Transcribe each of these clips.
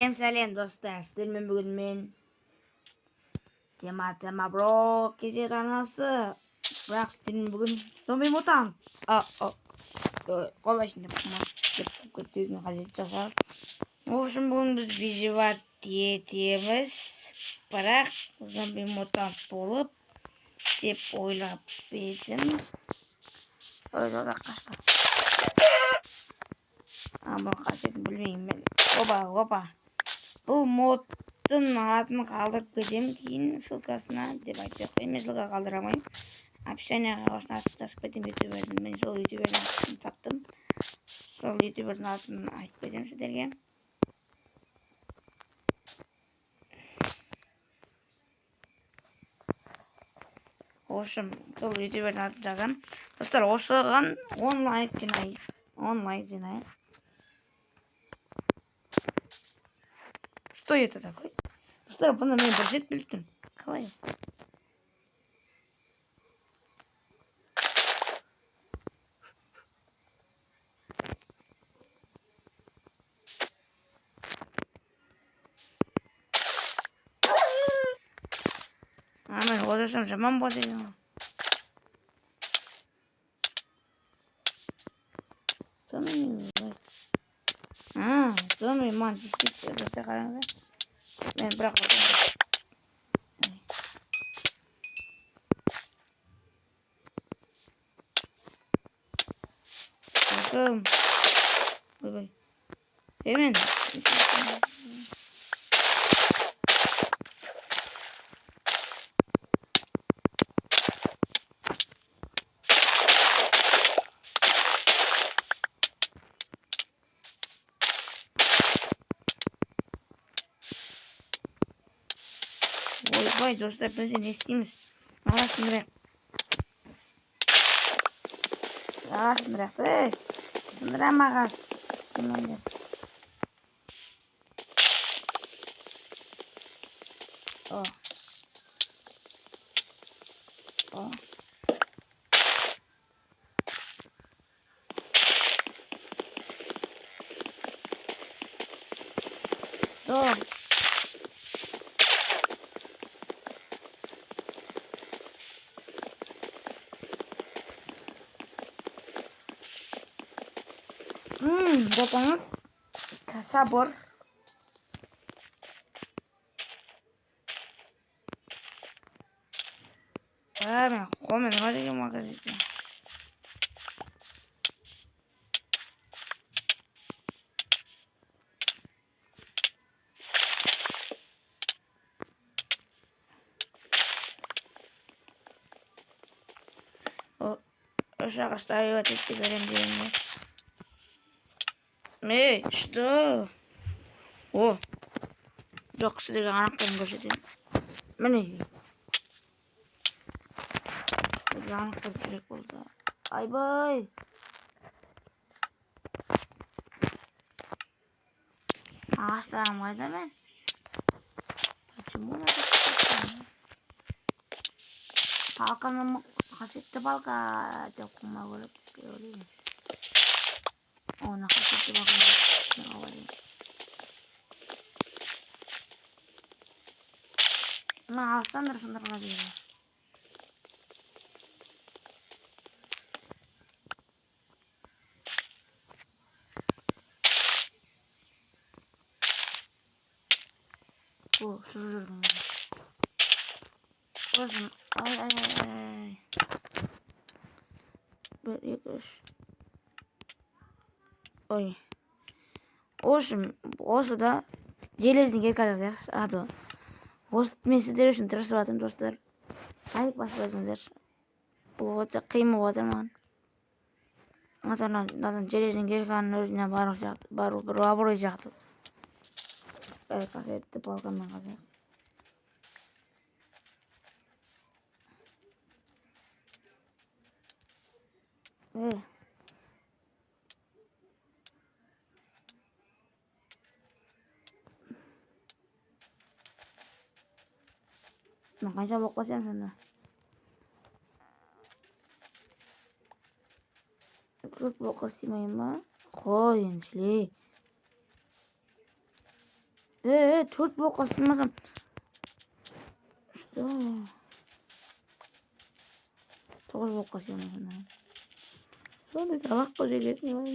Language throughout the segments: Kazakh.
Salen dostlar, sizlerle bugün men tema bro gece tanası bırak sizlerle bugün zombi mutant kolay şimdi bakma kötüyüm hazır tasar olsun bugün biz bizi var diyemiz bırak zombi mutant bulup dep oylap edim öyle da kaçma ama kaçını bilmeyim ben oba bu modun adını kaldırıp кетем кейін ссылкасына деп айтып қояйын. Мен ссылка қалдыра алмаймын. Описаниеға осыны жазып кетемін ютубердің. Мен сол ютубердің атын таптым. Сол ютубердің атын айтып кетемін сіздерге. В общем, сол ютубердің атын жазамын. Достар, осыған 10 лайк жинайық. 10 лайк жинайық. Что это такое? Достар, бұны мен бір рет білдім. Қалай? Мен ойласам жаман болады екен. Зомби мантис кетті. Достар, қараңыздар. Мен бірақ Awesome. Bye. Amen. Ой, достар, біз не істейміз? Сындырақ. Сындырам ағаш. Демендер. О. Стоп. Datangız. Sabır. Ben komen hadi ki magazin. O aşağı ставила эти гарантии. Что? О. Жоқ, сіздерге анықтарын көрсетемін. Міне. Сіздерге анықтар керек болса. Айбай. Ағаштарым қайда мен? Почему надо купить? Палканы қасиетті палка деп қоймау керек деп ойлаймын. Оны қасиетті палка деп ойлаймын. Мына алсаңдар сындырға береді. О, жүрдім. Өзім, ай. Bir, iki, üç. Ой. Осы да желездің еркі жазайықшы. Ады. Осы мен сіздер үшін тырысып атым, достар. Лайк басып өзіңіздер. Бұл өте қиын болып отыр маған. Надан желездің еркінің өзіне бару бір абырой сияқты. Қасиетті палкамен қазайық. Мен қанша болып қосам сонда? Көп болып қосаймын ба? Қой, еншілей. 4 blokka sığmasam. İşte. 9 blokka sığmasam. Sonra dalak boca geçmiyor.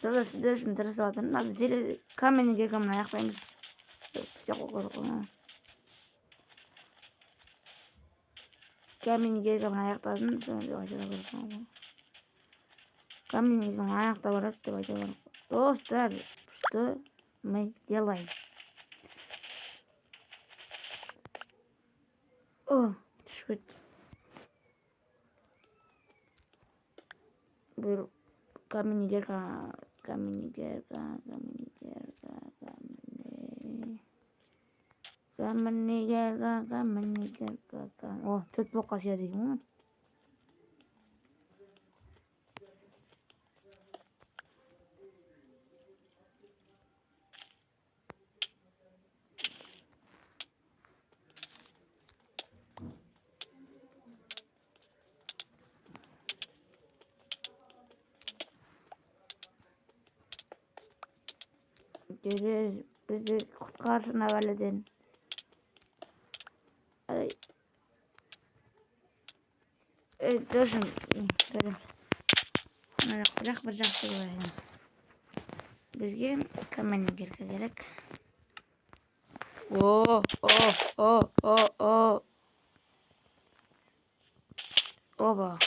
Sonra sizler için terası atın. Hadi jeli kameni gergamına ayaklayınız. Size kokuyor. Kameni gergamına ayakladın. Sonra bir acaba kokuyor. Камень аяқта барады деп айта барам. Достар, что мы делаем? О, түшіп кетті. Бұл каменигер. О, 4 блокқа сыяды екен ғой. Bizi kurtarsın evveleden. Dursun. Görüm. Bırak bir şey var. Bizge kamen gerek. Oh. Oba.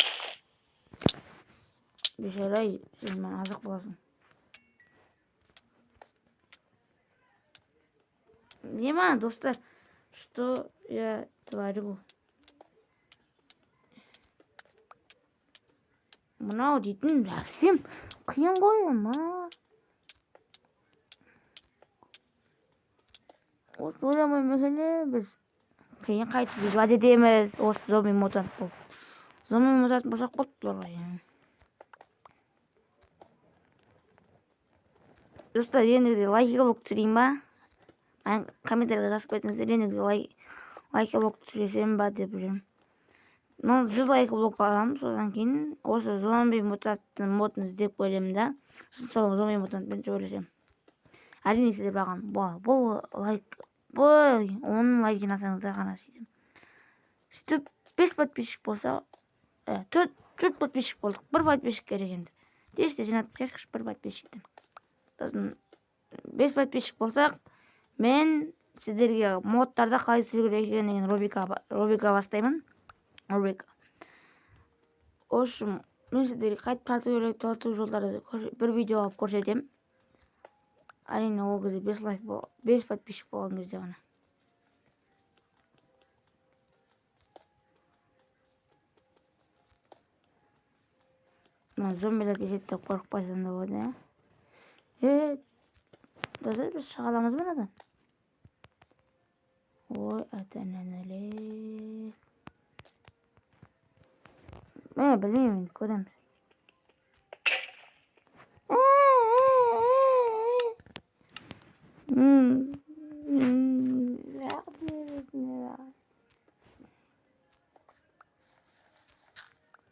Bir şeyler sizden azık bulasın. Понимаю, достар, что я творю. Мынау дейтін нәрсем қиын ғой ма. Осы ойламай мәселе біз қиын қайтып вад етеміз. Осы зомби мутант болып. Зомби мутант болсақ болды бұларға. Достар, ендігі лайкға болып түсірейін ба? Мен комментарийға жазып кетіңіздер, ендігі лайкға болып түсіресем ба деп жүрем. 100 лайк блок аламын, содан кейін осы зомби мутанттың модын іздеп көремін да. Сол зомби мутантпен сөйлесем. Әрине сіздер баған, бұл лайк, оның лайк жинасаңыздар ғана сөйтем. Сөйтіп 5 подписчик болса, 4 подписчик болдық, 1 подписчик керек енді. Дешті жинатсақ 1 подписчикті. Сосын 5 подписчик болсақ, мен сіздерге модтарда қалай сүру керек екенін рубрика бастаймын. Ошым, мен сіздерге қайтып тарту керек тарту жолдарды бір видео алып көрсетем. Әрине ол кезде 5 лайк 5 подписчик болған кезде ғана. Мына зомбилер десетті қорықпайсың да болады, Достар, біз шыға аламыз ба надан? Ой, ата-нәнәле. Білмеймін, көреміз.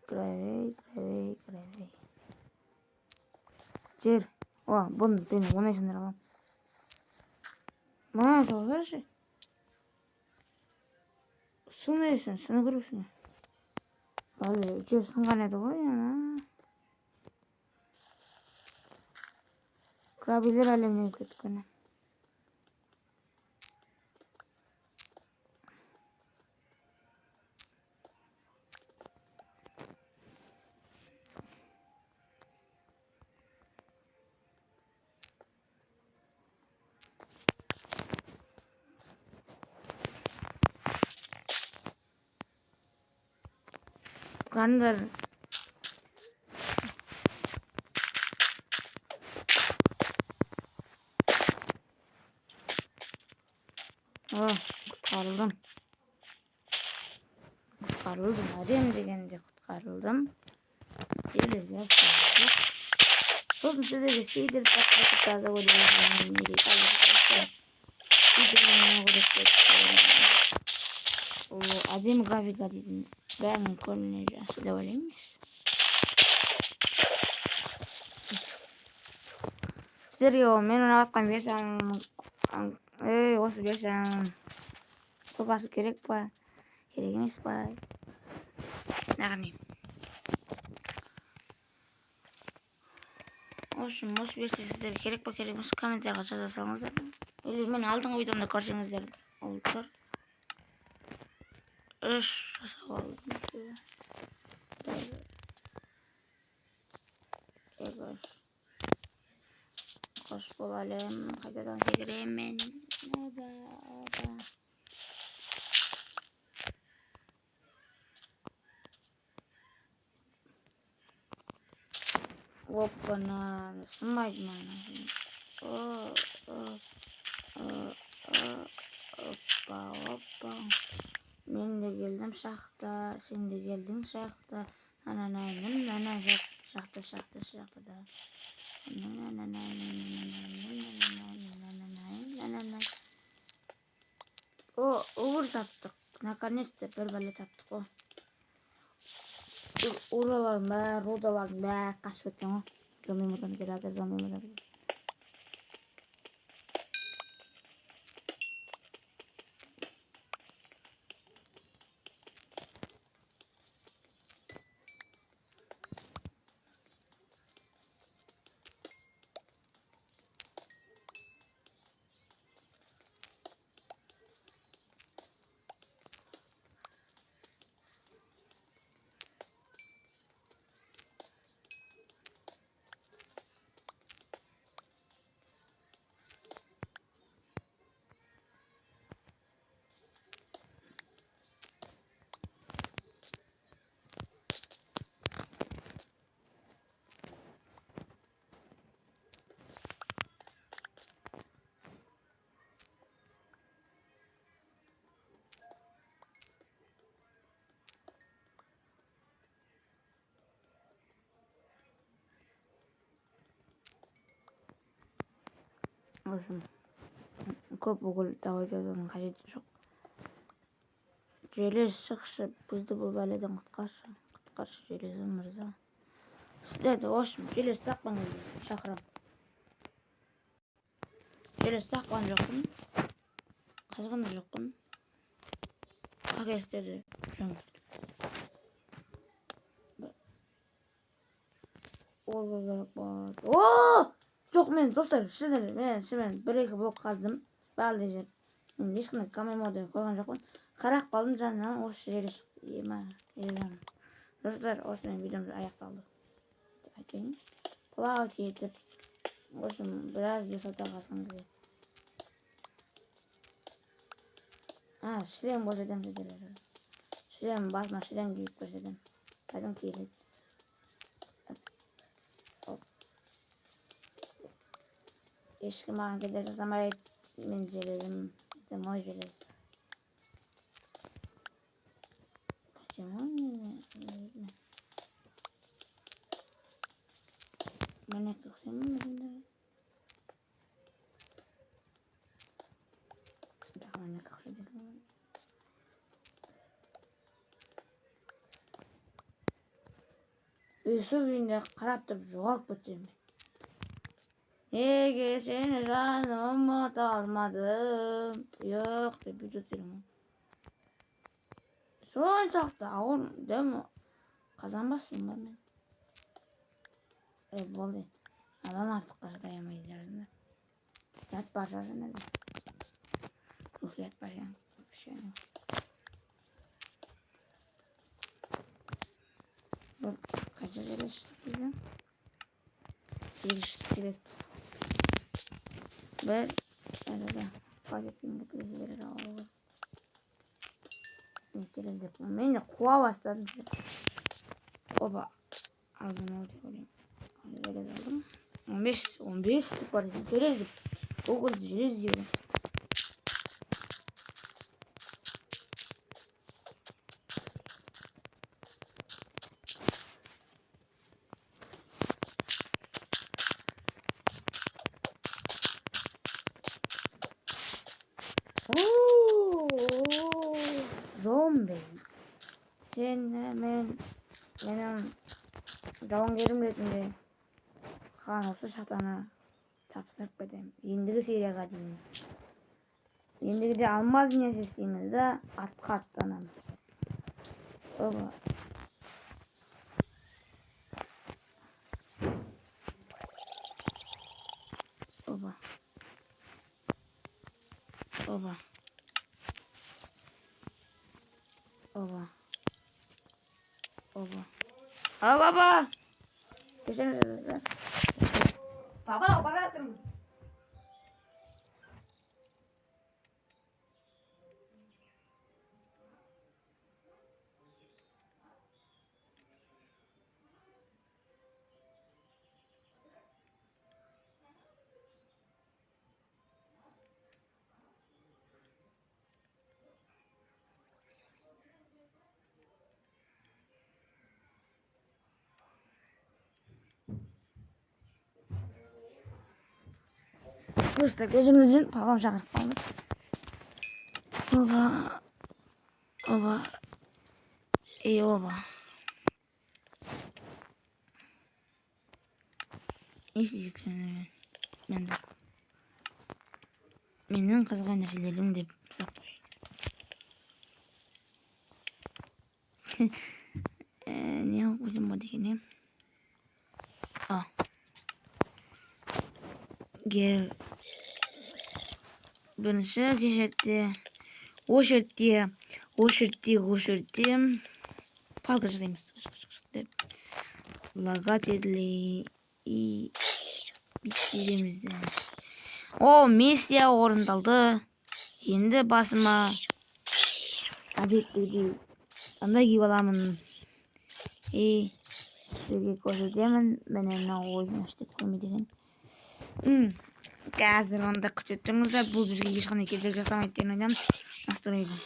Гравей. Жер. Бұны оңай сындыра аламын. Мына соғаршы. Сыны ешін, сыны көресің. Жер сынған еді ғой, Крабилер әлемнен кеткені. Kandır. Kurtarıldım. Hadi degende kurtarıldım. Gelir ya. Sonuçta size de şeydir tatlıklarda koyuyorum. Один график один. Ben koymayacağım. Size vereyim. Стерео мен ойнаватқан версияның осы версияның ссылкасы керек па? Керек емес па? Яғни осы версия сіздерге керек па керек емес комментарийға жаза салыңыздар. Или мен алдыңғы видеомда көрсеңіздер olur. Үш жасап алдым. Hoş bulalım. Kaydadan çekireyim ben. Hoppana. Smaydım anasını. Hoppa. Ben de geldim şahta. Sen de geldin şahta. Nana şahta da. Uğur taptık. Наконец-то bir bale taptık o. Uraların bär, rudaların bär kaçıp etken o. Zombimudan gel. Olsun. Көп Google tavuk yazmanın kaydı çok. Желез шықшы бізді бұл бәледен құтқаршы железім мырза. Сіздердіошым желез тақпаңыз шақырам. Желез тақпан жоқпын. Қазған да жоқпын. Қағестерді жөн. Жоқ мен достар мен бір-екі блок қаздым. Бәлде жеп. Мен ешқандай камемоды қойған жоқпын. Қарақ қалдым жанынан осы жерге шықты. Достар, осымен видеомыз аяқталды. Айтайын. Плавать етіп, осым біраз бесата қалсын кезде. Шлем көрсетем сіздерге. Шлем басыма шлем киіп көрсетем. Қайдан киіледі. Ешкім маған кедергі жасамайды. Мен железім. Это мой желез. Почему не видно? Мне как всем видно. Да, мне как всем видно. Үйсі үйінде қарап тұрып жоғалып кетсем. Неге сені жаным ұмыта алмадым? Жоқ деп бүйтіп жүрмін. Соншалықты ауыр дәм қазанбаспын ба мен? Болды. Адан артыққа шыдай алмайды жарысында. Ят бар жарысында да. Ят бар жаң. Бұл қайша жерес шықты бізден? 8 шықты келеді. Bir arada paketinde krizileri alalım. Kriz yapalım. Ben de kuva başladım. Oba. Aldım orada koyayım. Böyle aldım. 15 var. Kriz. O kriz diyorum. Zombi. Benim jauhangierim ретінде хан осы шатаны Tapsırıp кетем. Ендігі серияға дейін. Ендігіде алмаз дүниесі істейміз да атқа аттанамыз. Оба. Оба. Оба. Oba. Oba. Aa baba. Geçen baba operatörüm. Dostlar gözümüzün babam çağırıp kaldı. Oba. Oba. İyi oba. Ne isteyeceksin ben de. Менің қызған нәрселерім деп сақпай. Не қойсам ба деген не? Гер бірінші о жерде палка жасаймыз деп лагать етілей біттереміз. О, миссия орындалды. Енді басыма әдеттегідей андай киіп аламын. Сізге көрсетемін. Міне мынау ойын аштып көрмейді екен. Қазір онда күтетіңіздер. Бұл бізге ешқандай кедергі жасамайды деген ойдамын. Настройды.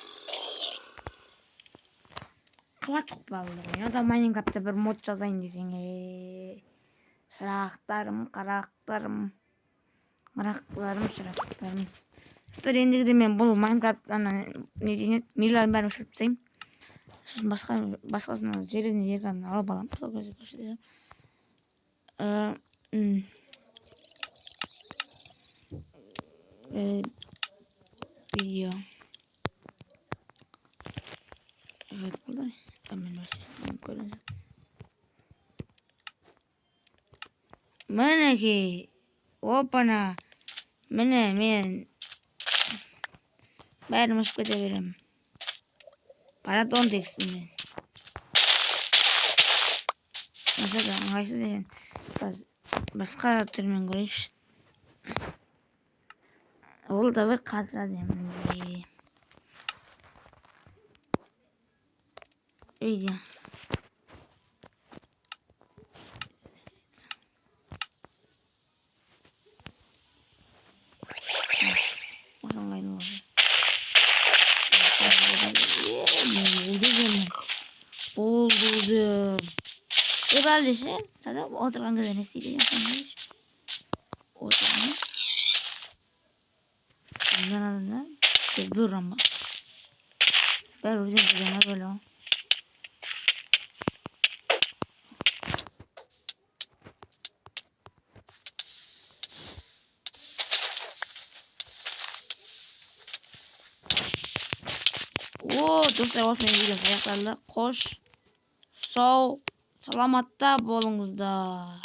Қуаттық балалар. Ода Майнкрафтта бір мод жазайын десең. Шырақтарым, қарақтарым. Шырақтарым. Достар, ендігіде мен бұл Майнкрафттан не дейін миллион бәрін өшіріп тастаймын. Сосын басқасына желіден еркін алып аламын. Сол кезде көрсетемін. Видео. Evet burada. Hemen başlayalım. Mana ki? Opana. Mana men. Bayram masuk edebilirim. Para don tekstim ben. Mesela hangisini diyeyim? Başka türmen görüş. Ол да бір қатыра деймін. Видео. Осыған қайда болды. Бәл десе, отырған кезде не істейді екен? Отырған. Bundan bir ama. Ben orada bir böyle. Dostlar olsun videosu ayaklarla. Hoş. Sağ. Salamatta bolunuzda.